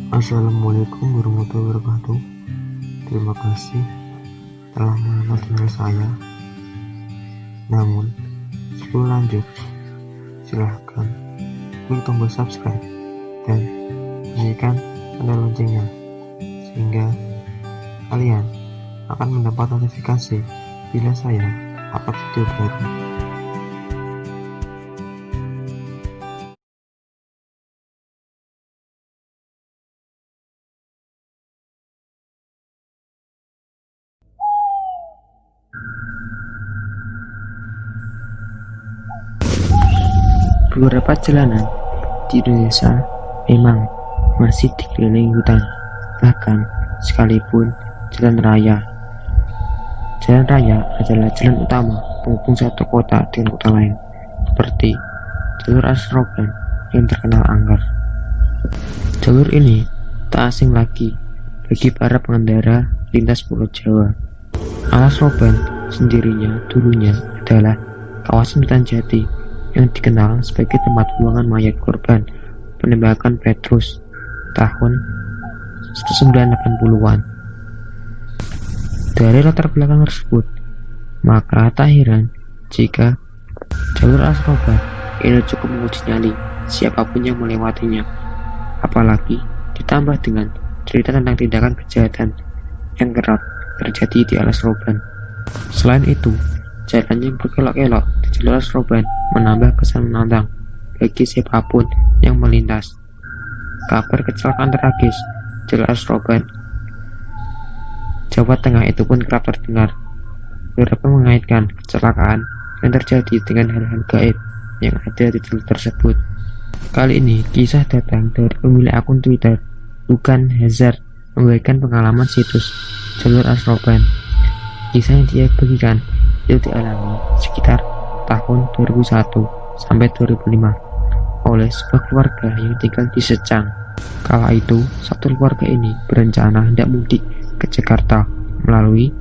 Assalamualaikum warahmatullahi wabarakatuh. Terima kasih telah menonton channel saya. Namun, sebelum lanjut, silahkan klik tombol subscribe dan bunyikan tanda loncengnya sehingga kalian akan mendapat notifikasi bila saya upload video baru. Beberapa jalanan di Indonesia memang masih dikelilingi hutan, bahkan sekalipun jalan raya. Jalan raya adalah jalan utama penghubung satu kota dengan kota lain, seperti jalur Alas Roban yang terkenal angker. Jalur ini tak asing lagi bagi para pengendara lintas Pulau Jawa. Alas Roban sendirinya dulunya adalah kawasan hutan jati yang dikenal sebagai tempat buangan mayat korban penembakan Petrus tahun 1980-an. Dari latar belakang tersebut, maka tak heran jika jalur Alas Roban ini cukup menguji nyali siapapun yang melewatinya, apalagi ditambah dengan cerita tentang tindakan kejahatan yang kerap terjadi di Alas Roban. Selain itu, jalan yang berkelok-kelok di jalur Alas Roban menambah kesan menantang bagi siapapun yang melintas. Kabar kecelakaan tragis jalur Alas Roban Jawa Tengah itu pun kerap terdengar. Beberapa mengaitkan kecelakaan yang terjadi dengan hal-hal gaib yang ada di jalur tersebut. Kali ini kisah datang dari pemilik akun Twitter Bukan Hazard membagikan pengalaman situs jalur Alas Roban. Kisah yang dia bagikan itu dialami sekitar tahun 2001 sampai 2005 oleh sebuah keluarga yang tinggal di Secang. Kala itu, satu keluarga ini berencana hendak mudik ke Jakarta melalui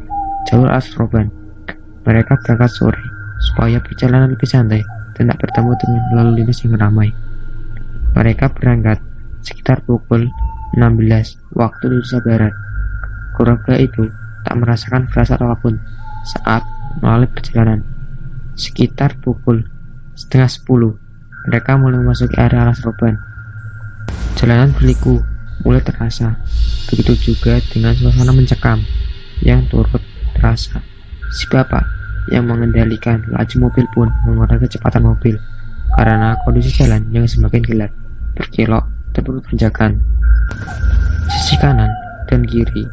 jalur Alas Roban. Mereka berangkat sore supaya perjalanan lebih santai dan tak bertemu dengan lalu lintas yang ramai. Mereka berangkat sekitar pukul 16 waktu Indonesia Barat. Keluarga itu tak merasakan firasat apapun saat melalui perjalanan. Sekitar pukul setengah 10, mereka mulai memasuki area Alas Roban. Jalanan berliku mulai terasa, begitu juga dengan suasana mencekam yang turut terasa. Si bapak yang mengendalikan laju mobil pun mengurangi kecepatan mobil karena kondisi jalan yang semakin gelap, berkelok, dan penuh tanjakan. Sisi kanan dan kiri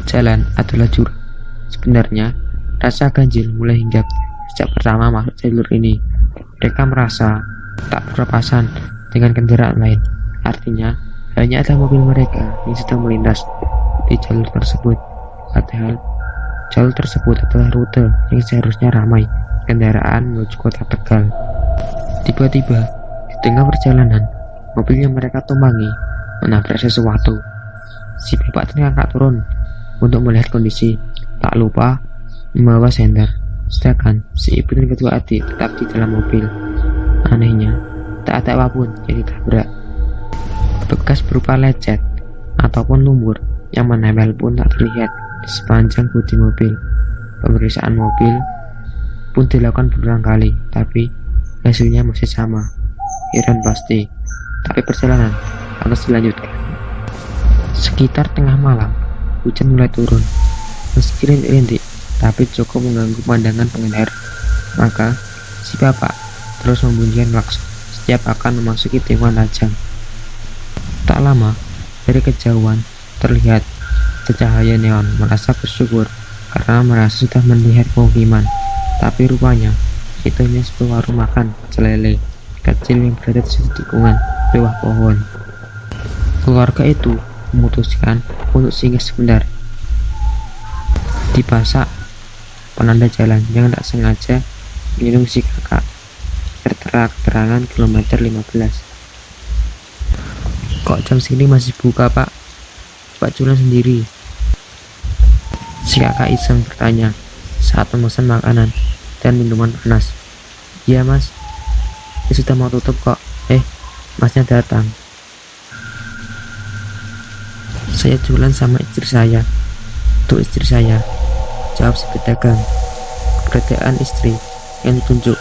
jalan adalah jurang. Sebenarnya rasa ganjil mulai hinggap sejak pertama masuk jalur ini. Mereka merasa tak berpapasan dengan kendaraan lain. Artinya hanya ada mobil mereka yang sedang melintas di jalur tersebut. Padahal jalur tersebut adalah rute yang seharusnya ramai kendaraan menuju kota Tegal. Tiba-tiba di tengah perjalanan, mobil yang mereka tumpangi menabrak sesuatu. Si bapak terngangkat turun untuk melihat kondisi, tak lupa membawa senter. Sedangkan si ibu dan kedua adik tetap di dalam mobil. Anehnya, tak ada apapun yang ditabrak. Bekas berupa lecet ataupun lumpur yang menempel pun tak terlihat di sepanjang bodi mobil. Pemeriksaan mobil pun dilakukan berulang kali, tapi hasilnya masih sama. Heran pasti, tapi perjalanan harus dilanjutkan. Sekitar tengah malam, hujan mulai turun. Meski rintik-rintik, tapi cukup mengganggu pandangan pengendara. Maka si bapak terus membunyikan klakson setiap akan memasuki tikungan tajam. Tak lama, dari kejauhan terlihat cahaya neon. Merasa bersyukur karena merasa sudah melihat pemukiman, tapi rupanya itu hanya sebuah warung makan pecel lele kecil yang berada di sudut tikungan bawah pohon. Keluarga itu memutuskan untuk singgah sebentar di pasak penanda jalan yang tak sengaja minum si kakak. Tertera keterangan kilometer 15. Kok jam segini masih buka, Pak? Pak jualan sendiri. Si kakak iseng bertanya saat memesan makanan dan minuman panas. Iya mas, ini sudah mau tutup kok. Masnya datang. Saya jualan sama istri saya. Untuk istri saya, jawab si pedagang. Keberadaan istri yang ditunjuk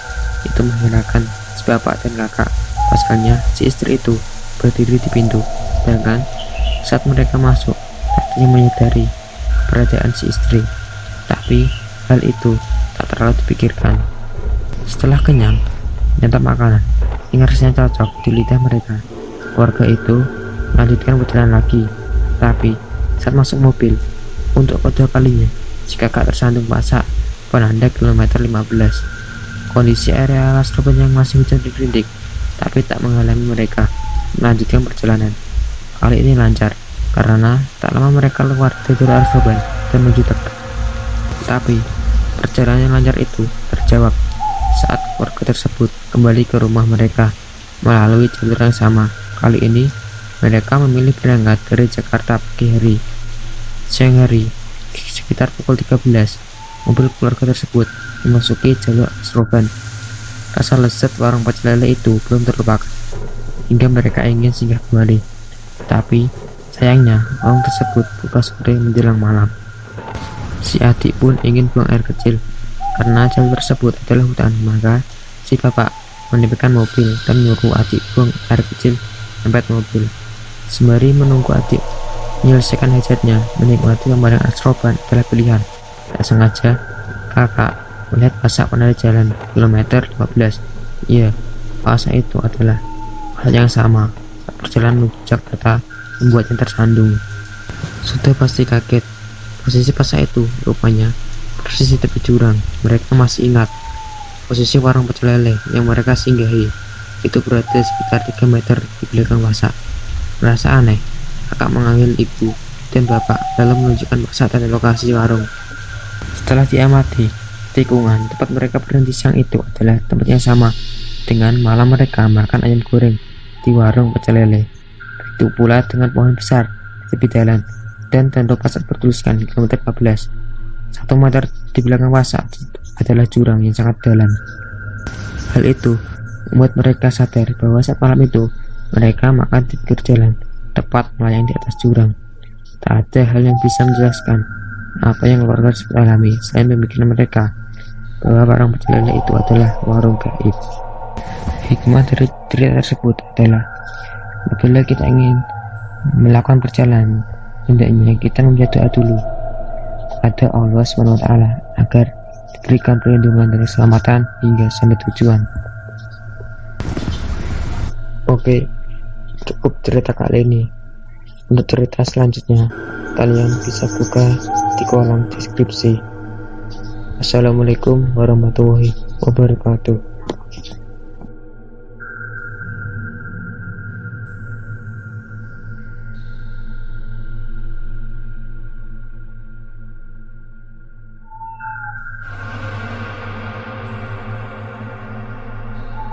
itu mengherankan si bapak dan kakak. Pasalnya si istri itu berdiri di pintu, sedangkan saat mereka masuk artinya menyadari keberadaan si istri. Tapi hal itu tak terlalu dipikirkan. Setelah kenyang, menyantap makanan yang rasanya cocok di lidah mereka, keluarga itu melanjutkan perjalanan lagi. Tapi saat masuk mobil untuk kedua kalinya, si kakak tersandung pasak penanda kilometer 15. Kondisi area Las Roban yang masih hujan rintik, tapi tak menghalangi mereka melanjutkan perjalanan. Kali ini lancar, karena tak lama mereka keluar dari Las Roban dan menuju Tegal. Tapi perjalanan yang lancar itu terjawab saat keluarga tersebut kembali ke rumah mereka melalui jalur yang sama. Kali ini mereka memilih berangkat dari Jakarta pagi hari. Siang hari, sekitar pukul 13, mobil keluarga tersebut memasuki jalur Las Roban. Rasa lezat warung pecel lele itu belum terlupakan hingga mereka ingin singgah kembali. Tapi sayangnya warung tersebut buka sore menjelang malam. Si adik pun ingin buang air kecil karena jalur tersebut adalah hutan. Maka si bapak menempelkan mobil dan menyuruh adik buang air kecil tempat mobil. Sembari menunggu adik menyelesaikan hajatnya, menikmati pemandangan Las Roban adalah pilihan. Tak sengaja kakak melihat pasak penanda jalan kilometer 15. Iya, pasak itu adalah hal yang sama. Saat perjalanan menuju Jakarta membuatnya tersandung. Sudah pasti kaget. Posisi pasak itu rupanya persis di tepi jurang. Mereka masih ingat posisi warung pecel lele yang mereka singgahi itu berada sekitar 3 meter di belakang pasak. Merasa aneh, kakak mengambil ibu dan bapak lalu menunjukkan pasak dan lokasi warung. Setelah diamati, tikungan tempat mereka berhenti siang itu adalah tempat yang sama dengan malam mereka makan ayam goreng di warung pecel lele. Begitu pula dengan pohon besar di tepi jalan dan tanda pasak bertuliskan kilometer 14. 1 meter di belakang pasak adalah jurang yang sangat dalam. Hal itu membuat mereka sadar bahwa saat malam itu mereka makan di pinggir jalan, tepat melayang di atas jurang. Tak ada hal yang bisa menjelaskan apa yang keluarga tersebut alami selain pemikiran mereka bahwa warung pecel lele itu adalah warung gaib. Hikmah dari cerita tersebut adalah apabila kita ingin melakukan perjalanan, hendaknya kita membaca doa dulu kepada Allah SWT agar diberikan perlindungan dari keselamatan hingga sampai tujuan. Oke, cukup cerita kali ini. Untuk cerita selanjutnya, kalian bisa buka di kolom deskripsi. Assalamualaikum warahmatullahi wabarakatuh.